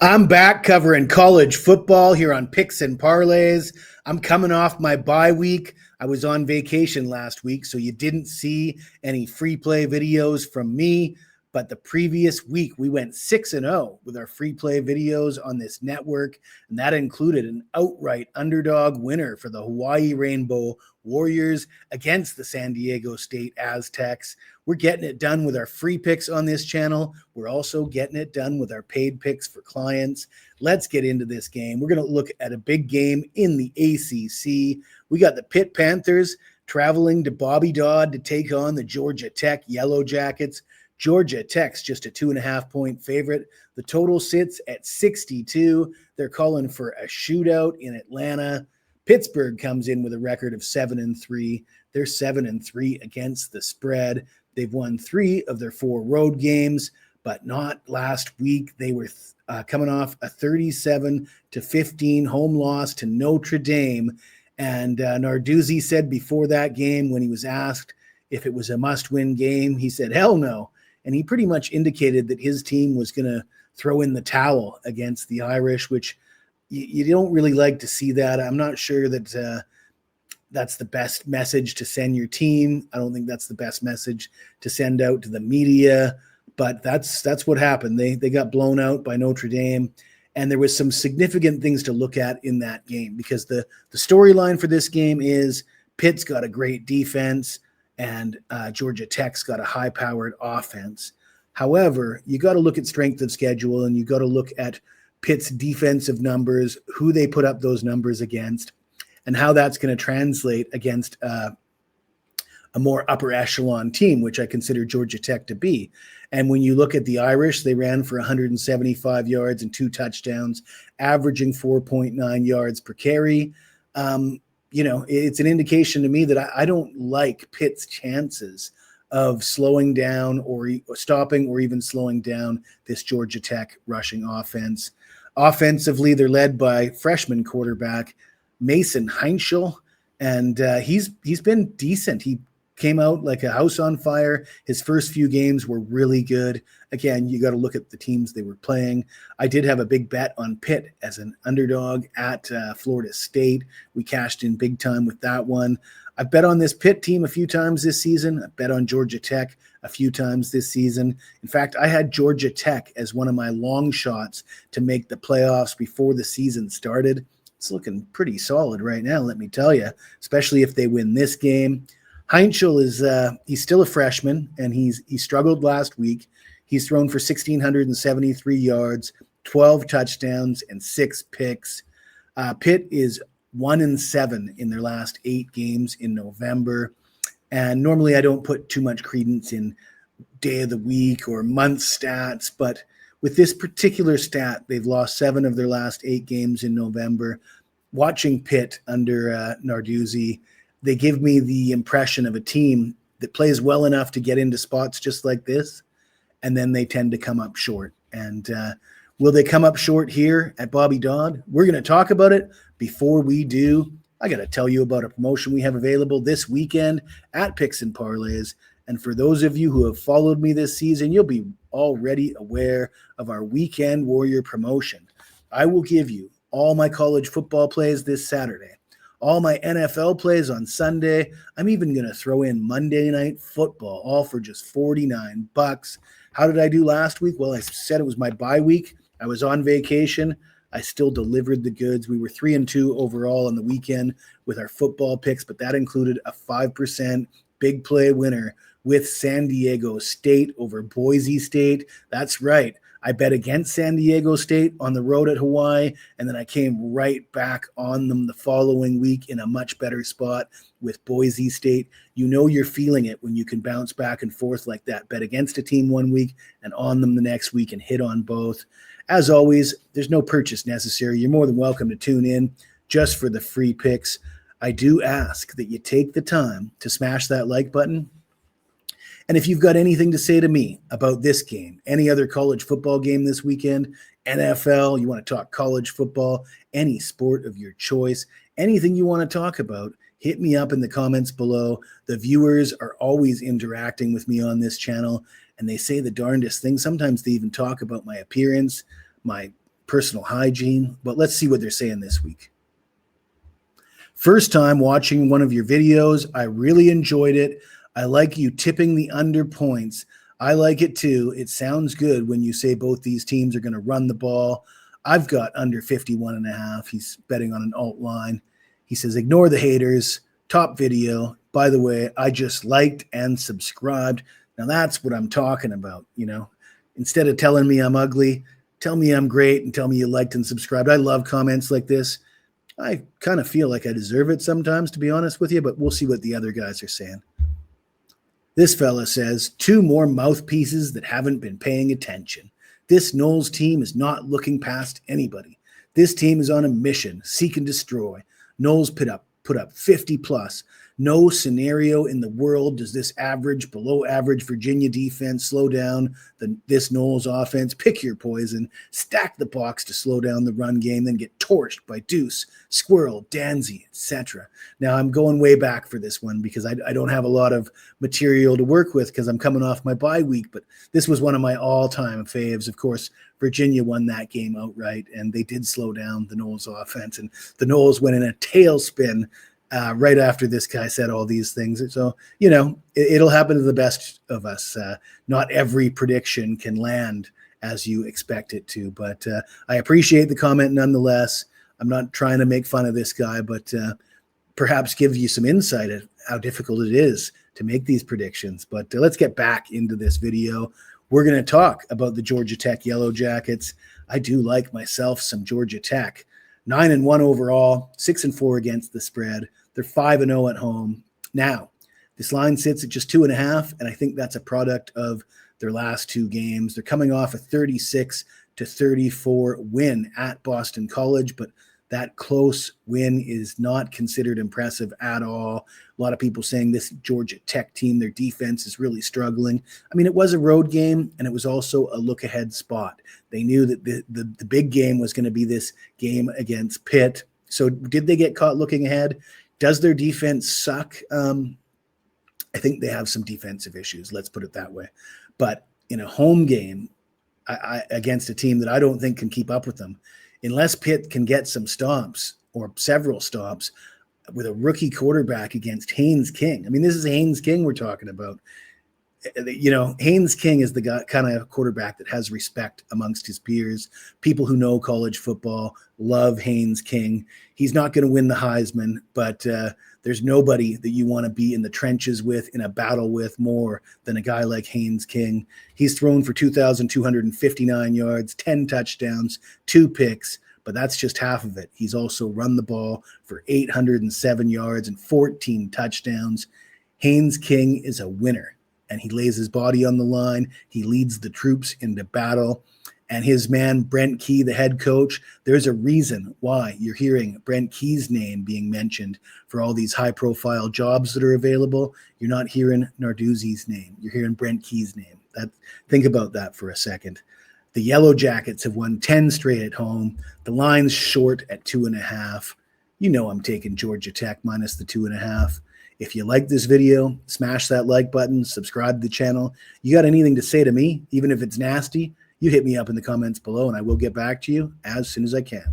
I'm back covering college football here on Picks and Parlays. I'm coming off my bye week. I was on vacation last week, so you didn't see any free play videos from me. But the previous week, we went 6-0 with our free play videos on this network, and that included an outright underdog winner for the Hawaii Rainbow Warriors against the San Diego State Aztecs. We're getting it done with our free picks on this channel. We're also getting it done with our paid picks for clients. Let's get into this game. We're going to look at a big game in the ACC. We got the Pitt Panthers traveling to Bobby Dodd to take on the Georgia Tech Yellow Jackets. Georgia Tech's just a 2.5-point favorite. The total sits at 62. They're calling for a shootout in Atlanta. Pittsburgh comes in with a record of 7-3. They're 7-3 against the spread. They've won 3 of their 4 road games, but not last week. They were coming off a 37-15 home loss to Notre Dame. And Narduzzi said before that game, when he was asked if it was a must-win game, he said, hell no. And he pretty much indicated that his team was going to throw in the towel against the Irish, which you don't really like to see that. I'm not sure that that's the best message to send your team. I don't think that's the best message to send out to the media, but that's what happened. They got blown out by Notre Dame, and there was some significant things to look at in that game because the storyline for this game is Pitt's got a great defense and Georgia Tech's got a high-powered offense. However, you got to look at strength of schedule, and you got to look at Pitt's defensive numbers, who they put up those numbers against, and how that's going to translate against a more upper echelon team, which I consider Georgia Tech to be. And when you look at the Irish, they ran for 175 yards and 2 touchdowns, averaging 4.9 yards per carry. It's an indication to me that I don't like Pitt's chances of slowing down or stopping or even slowing down this Georgia Tech rushing offense. Offensively, they're led by freshman quarterback Mason Heinschel, and he's been decent. He came out like a house on fire. His first few games were really good. Again, you got to look at the teams they were playing. I did have a big bet on Pitt as an underdog at Florida State. We cashed in big time with that one. I've bet on this Pitt team a few times this season. I bet on Georgia Tech a few times this season. In fact, I had Georgia Tech as one of my long shots to make the playoffs before the season started. It's looking pretty solid right now, let me tell you, especially if they win this game. Heinschel is he's still a freshman, and he struggled last week. He's thrown for 1,673 yards, 12 touchdowns, and 6 picks. Pitt is 1-7 in their last 8 games in November. And normally I don't put too much credence in day of the week or month stats, but with this particular stat, they've lost 7 of their last 8 games in November. Watching Pitt under Narduzzi, they give me the impression of a team that plays well enough to get into spots just like this, and then they tend to come up short. And will they come up short here at Bobby Dodd? We're going to talk about it. Before we do, I got to tell you about a promotion we have available this weekend at Picks and Parlays. And for those of you who have followed me this season, you'll be already aware of our Weekend Warrior promotion. I will give you all my college football plays this Saturday, all my NFL plays on Sunday. I'm even going to throw in Monday Night Football, all for just $49. How did I do last week? Well, I said it was my bye week. I was on vacation. I still delivered the goods. We were 3-2 overall on the weekend with our football picks, but that included a 5% big play winner with San Diego State over Boise State. That's right. I bet against San Diego State on the road at Hawaii, and then I came right back on them the following week in a much better spot with Boise State. You know you're feeling it when you can bounce back and forth like that. Bet against a team one week and on them the next week and hit on both. As always, there's no purchase necessary. You're more than welcome to tune in just for the free picks. I do ask that you take the time to smash that like button. And if you've got anything to say to me about this game, any other college football game this weekend, NFL, you want to talk college football, any sport of your choice, anything you want to talk about, hit me up in the comments below. The viewers are always interacting with me on this channel, and they say the darndest things. Sometimes they even talk about my appearance, my personal hygiene. But let's see what they're saying this week. First time watching one of your videos. I really enjoyed it. I like you tipping the under points. I like it too. It sounds good when you say both these teams are going to run the ball. I've got under 51.5. He's betting on an alt line. He says, ignore the haters. Top video. By the way, I just liked and subscribed. Now that's what I'm talking about. Instead of telling me I'm ugly, tell me I'm great and tell me you liked and subscribed. I love comments like this. I kind of feel like I deserve it sometimes, to be honest with you, but we'll see what the other guys are saying. This fella says, 2 more mouthpieces that haven't been paying attention. This Knowles team is not looking past anybody. This team is on a mission, seek and destroy. Knowles put up 50 plus. No scenario in the world does this below average Virginia defense slow down this Knowles offense. Pick your poison, stack the box to slow down the run game, then get torched by Deuce, Squirrel, Danzy, etc. Now, I'm going way back for this one because I don't have a lot of material to work with because I'm coming off my bye week, but this was one of my all-time faves. Of course, Virginia won that game outright, and they did slow down the Knowles offense, and the Knowles went in a tailspin right after this guy said all these things. So, it'll happen to the best of us. Not every prediction can land as you expect it to, but I appreciate the comment nonetheless. I'm not trying to make fun of this guy, but perhaps give you some insight at how difficult it is to make these predictions. But let's get back into this video. We're going to talk about the Georgia Tech Yellow Jackets. I do like myself some Georgia Tech. 9-1 overall, 6-4 against the spread. They're 5-0 at home. Now, this line sits at just 2.5, and I think that's a product of their last 2 games. They're coming off a 36-34 win at Boston College, but that close win is not considered impressive at all. A lot of people saying this Georgia Tech team, their defense is really struggling. I mean, it was a road game, and it was also a look-ahead spot. They knew that the big game was going to be this game against Pitt. So did they get caught looking ahead? Does their defense suck? I think they have some defensive issues. Let's put it that way. But in a home game against a team that I don't think can keep up with them, unless Pitt can get some stomps or several stomps with a rookie quarterback against Haynes King. I mean, this is Haynes King we're talking about. Haynes King is the guy, kind of quarterback that has respect amongst his peers. People who know college football love Haynes King. He's not going to win the Heisman, but there's nobody that you want to be in the trenches with, in a battle with, more than a guy like Haynes King. He's thrown for 2,259 yards, 10 touchdowns, 2 picks, but that's just half of it. He's also run the ball for 807 yards and 14 touchdowns. Haynes King is a winner, and he lays his body on the line. He leads the troops into battle. And his man, Brent Key, the head coach, there's a reason why you're hearing Brent Key's name being mentioned for all these high-profile jobs that are available. You're not hearing Narduzzi's name. You're hearing Brent Key's name. Think about that for a second. The Yellow Jackets have won 10 straight at home. The line's short at 2.5. I'm taking Georgia Tech minus the 2.5. If you like this video, smash that like button, subscribe to the channel. You got anything to say to me, even if it's nasty, you hit me up in the comments below, and I will get back to you as soon as I can.